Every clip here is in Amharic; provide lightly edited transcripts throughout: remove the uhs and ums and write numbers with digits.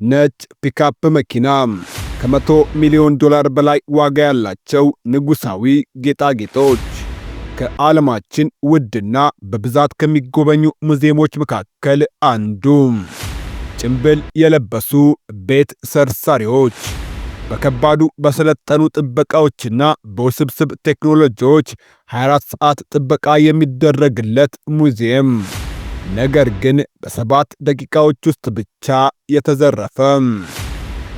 ነጭ ፒካፕ መኪና፣ ከ100 ሚሊዮን ዶላር በላይ ዋጋ ያላቸው ንጉሳዊ ጌጣጌጦች፣ ከዓለማችን ውድና በብዛት ከሚጎበኙ ሙዚየሞች መካከል አንዱ፣ ጭምብል የለበሱ ቤት ሰርሳሪዎች፣ በከባዱ በሰለጠኑ ጥበቃዎችና በውስብስብ ቴክኖሎጂዎች 24 ሰዓት ጥበቃ የሚደረግለት ሙዚየም፣ ነገር ግን በ7 ደቂቃዎች ውስጥ ብቻ የተዘረፈ።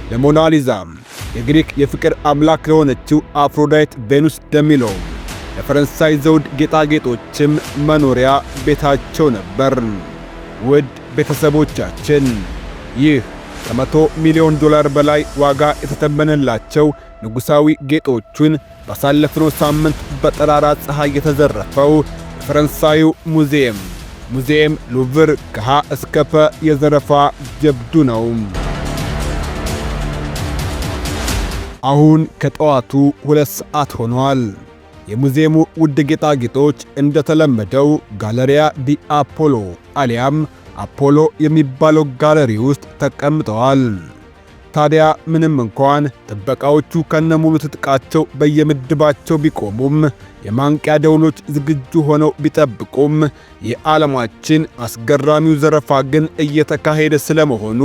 ለሞናሊዛ የግሪክ የፍቅር አምላክ ለሆነችው አፍሮዳይት ቬኑስ ደሚሎ የፈረንሳይ ዘውድ ጌጣጌጦችም መኖሪያ ቤታቸው ነበር። ውድ ቤተሰቦቻችን ይህ ከ100 ሚሊዮን ዶላር በላይ ዋጋ የተተመነላቸው ንጉሳዊ ጌጦቹን ባሳለፍነው ሳምንት በጠራራ ፀሐይ የተዘረፈው የፈረንሳዩ ሙዚየም ሉቭር ከሀ እስከ ፐ የዘረፋ ጀብዱ ነው። አሁን ከጠዋቱ 2 ሰዓት ሆኗል። የሙዚየሙ ውድ ጌጣጌጦች እንደተለመደው ጋለሪያ ዲ አፖሎ አሊያም አፖሎ የሚባለው ጋለሪ ውስጥ ተቀምጠዋል። ታዲያ ምንም እንኳን ጥበቃዎቹ ከነሙሉ ትጥቃቸው በየምድባቸው ቢቆሙም፣ የማንቂያ ደውሎች ዝግጁ ሆነው ቢጠብቁም፣ የዓለማችን አስገራሚው ዘረፋ ግን እየተካሄደ ስለመሆኑ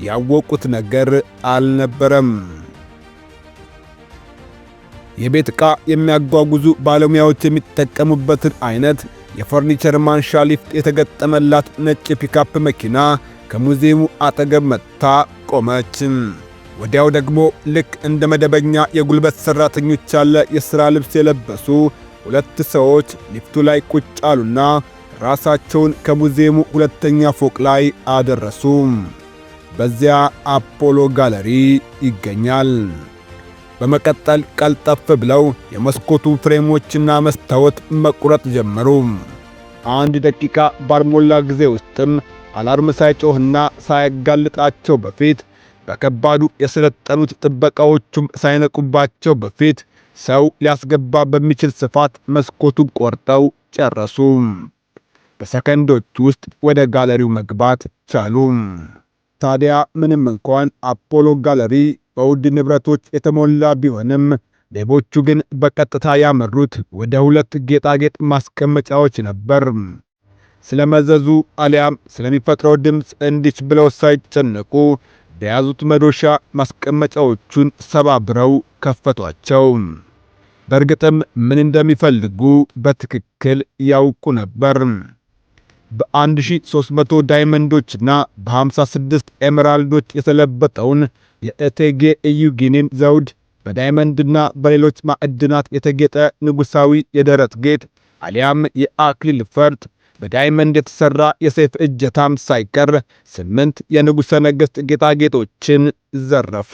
ያወቁት ነገር አልነበረም። የቤት ዕቃ የሚያጓጉዙ ባለሙያዎች የሚጠቀሙበትን አይነት የፈርኒቸር ማንሻ ሊፍት የተገጠመላት ነጭ ፒካፕ መኪና ከሙዚየሙ አጠገብ መጥታ ቆመች። ወዲያው ደግሞ ልክ እንደ መደበኛ የጉልበት ሠራተኞች ያለ የሥራ ልብስ የለበሱ 2 ሰዎች ሊፍቱ ላይ ቁጭ አሉና ራሳቸውን ከሙዚየሙ 2ኛ ፎቅ ላይ አደረሱ። በዚያ አፖሎ ጋለሪ ይገኛል። በመቀጠል ቀልጠፍ ብለው የመስኮቱ ፍሬሞችና መስታወት መቁረጥ ጀመሩ። 1 ደቂቃ ባልሞላ ጊዜ ውስጥም አላርም ሳይጮህና ሳያጋልጣቸው በፊት በከባዱ የሰለጠኑት ጥበቃዎቹም ሳይነቁባቸው በፊት ሰው ሊያስገባ በሚችል ስፋት መስኮቱን ቆርጠው ጨረሱ። በሰከንዶች ውስጥ ወደ ጋለሪው መግባት ቻሉ። ታዲያ ምንም እንኳን አፖሎ ጋለሪ በውድ ንብረቶች የተሞላ ቢሆንም ሌቦቹ ግን በቀጥታ ያመሩት ወደ 2 ጌጣጌጥ ማስቀመጫዎች ነበር። ስለመዘዙ አሊያም ስለሚፈጥረው ድምፅ እንዲች ብለው ሳይጨነቁ በያዙት መዶሻ ማስቀመጫዎቹን ሰባብረው ከፈቷቸው። በእርግጥም ምን እንደሚፈልጉ በትክክል ያውቁ ነበር። በ1300 ዳይመንዶችና በ56 ኤመራልዶች የተለበጠውን የእቴጌ ኢዩጊኒን ዘውድ፣ በዳይመንድና በሌሎች ማዕድናት የተጌጠ ንጉሳዊ የደረት ጌጥ አሊያም የአክሊል ፈርጥ፣ በዳይመንድ የተሰራ የሰይፍ እጀታም ሳይቀር 8 የንጉሠ ነገሥት ጌጣጌጦችን ዘረፉ።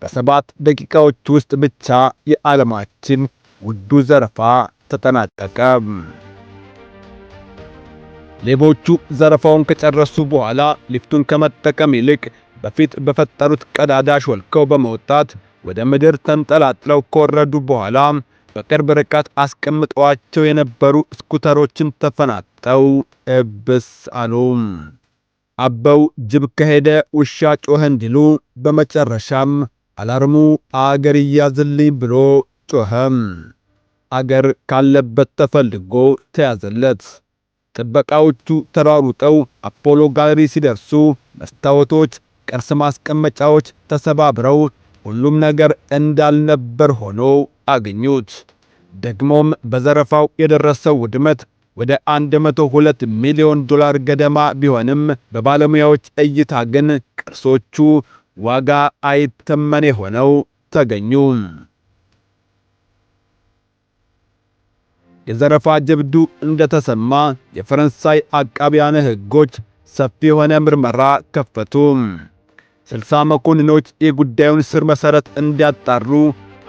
በ7 ደቂቃዎች ውስጥ ብቻ የዓለማችን ውዱ ዘረፋ ተጠናቀቀ። ሌቦቹ ዘረፋውን ከጨረሱ በኋላ ሊፍቱን ከመጠቀም ይልቅ በፊት በፈጠሩት ቀዳዳ ሾልከው በመውጣት ወደ ምድር ተንጠላጥለው ከወረዱ በኋላ በቅርብ ርቀት አስቀምጠዋቸው የነበሩ ስኩተሮችን ተፈናጠው እብስ አሉ። አበው ጅብ ከሄደ ውሻ ጮኸ እንዲሉ በመጨረሻም አላርሙ አገር ይያዝልኝ ብሎ ጮኸ። አገር ካለበት ተፈልጎ ተያዘለት። ጥበቃዎቹ ተሯሩጠው አፖሎ ጋለሪ ሲደርሱ መስታወቶች፣ ቅርስ ማስቀመጫዎች ተሰባብረው ሁሉም ነገር እንዳልነበር ሆኖ አገኙት። ደግሞም በዘረፋው የደረሰው ውድመት ወደ 102 ሚሊዮን ዶላር ገደማ ቢሆንም በባለሙያዎች እይታ ግን ቅርሶቹ ዋጋ አይተመኔ ሆነው ተገኙ። የዘረፋ ጀብዱ እንደተሰማ የፈረንሳይ አቃቢያነ ሕጎች ሰፊ የሆነ ምርመራ ከፈቱ። 60 መኮንኖች የጉዳዩን ስር መሰረት እንዲያጣሩ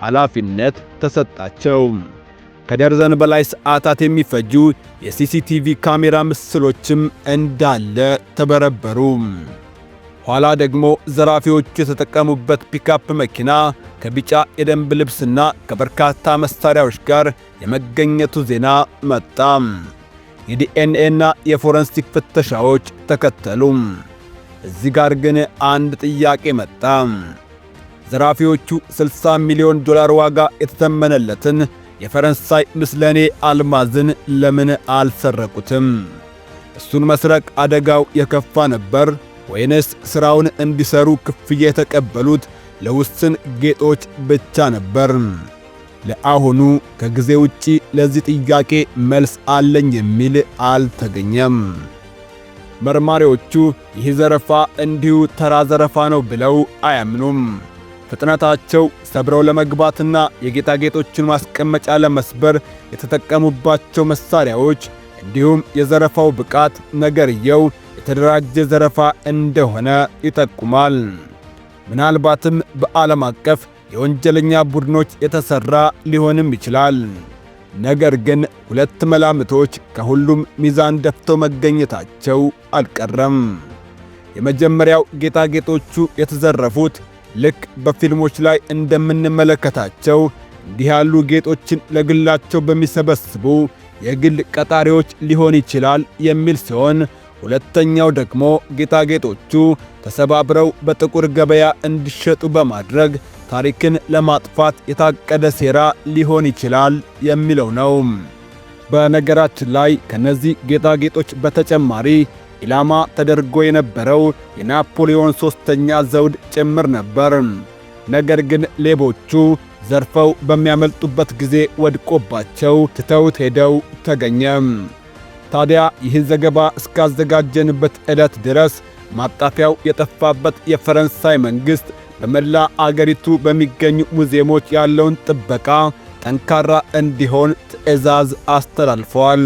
ኃላፊነት ተሰጣቸው። ከደርዘን በላይ ሰዓታት የሚፈጁ የሲሲቲቪ ካሜራ ምስሎችም እንዳለ ተበረበሩ። ኋላ ደግሞ ዘራፊዎቹ የተጠቀሙበት ፒካፕ መኪና ከቢጫ የደንብ ልብስና ከበርካታ መሳሪያዎች ጋር የመገኘቱ ዜና መጣ። የዲኤንኤና የፎረንሲክ ፍተሻዎች ተከተሉ። እዚህ ጋር ግን አንድ ጥያቄ መጣ። ዘራፊዎቹ 60 ሚሊዮን ዶላር ዋጋ የተተመነለትን የፈረንሳይ ምስለኔ አልማዝን ለምን አልሰረቁትም? እሱን መስረቅ አደጋው የከፋ ነበር ወይንስ ሥራውን እንዲሰሩ ክፍያ የተቀበሉት ለውስን ጌጦች ብቻ ነበር? ለአሁኑ ከጊዜ ውጪ ለዚህ ጥያቄ መልስ አለኝ የሚል አልተገኘም። መርማሪዎቹ ይህ ዘረፋ እንዲሁ ተራ ዘረፋ ነው ብለው አያምኑም። ፍጥነታቸው፣ ሰብረው ለመግባትና የጌጣጌጦችን ማስቀመጫ ለመስበር የተጠቀሙባቸው መሳሪያዎች እንዲሁም የዘረፋው ብቃት ነገርየው የተደራጀ ዘረፋ እንደሆነ ይጠቁማል። ምናልባትም በዓለም አቀፍ የወንጀለኛ ቡድኖች የተሰራ ሊሆንም ይችላል። ነገር ግን ሁለት መላምቶች ከሁሉም ሚዛን ደፍተው መገኘታቸው አልቀረም። የመጀመሪያው ጌጣጌጦቹ የተዘረፉት ልክ በፊልሞች ላይ እንደምንመለከታቸው እንዲህ ያሉ ጌጦችን ለግላቸው በሚሰበስቡ የግል ቀጣሪዎች ሊሆን ይችላል የሚል ሲሆን፣ ሁለተኛው ደግሞ ጌጣጌጦቹ ተሰባብረው በጥቁር ገበያ እንዲሸጡ በማድረግ ታሪክን ለማጥፋት የታቀደ ሴራ ሊሆን ይችላል የሚለው ነው። በነገራችን ላይ ከነዚህ ጌጣጌጦች በተጨማሪ ኢላማ ተደርጎ የነበረው የናፖሊዮን ሦስተኛ ዘውድ ጭምር ነበር። ነገር ግን ሌቦቹ ዘርፈው በሚያመልጡበት ጊዜ ወድቆባቸው ትተውት ሄደው ተገኘ። ታዲያ ይህን ዘገባ እስካዘጋጀንበት ዕለት ድረስ ማጣፊያው የጠፋበት የፈረንሳይ መንግሥት በመላ አገሪቱ በሚገኙ ሙዚየሞች ያለውን ጥበቃ ጠንካራ እንዲሆን ትዕዛዝ አስተላልፈዋል።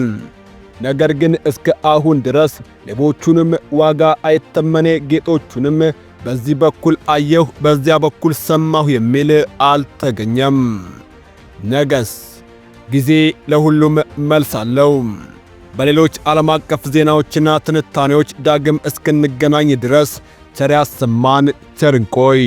ነገር ግን እስከ አሁን ድረስ ሌቦቹንም ዋጋ አይተመኔ ጌጦቹንም በዚህ በኩል አየሁ በዚያ በኩል ሰማሁ የሚል አልተገኘም። ነገስ? ጊዜ ለሁሉም መልስ አለው። በሌሎች ዓለም አቀፍ ዜናዎችና ትንታኔዎች ዳግም እስክንገናኝ ድረስ ቸር ያሰማን፣ ቸር እንቆይ።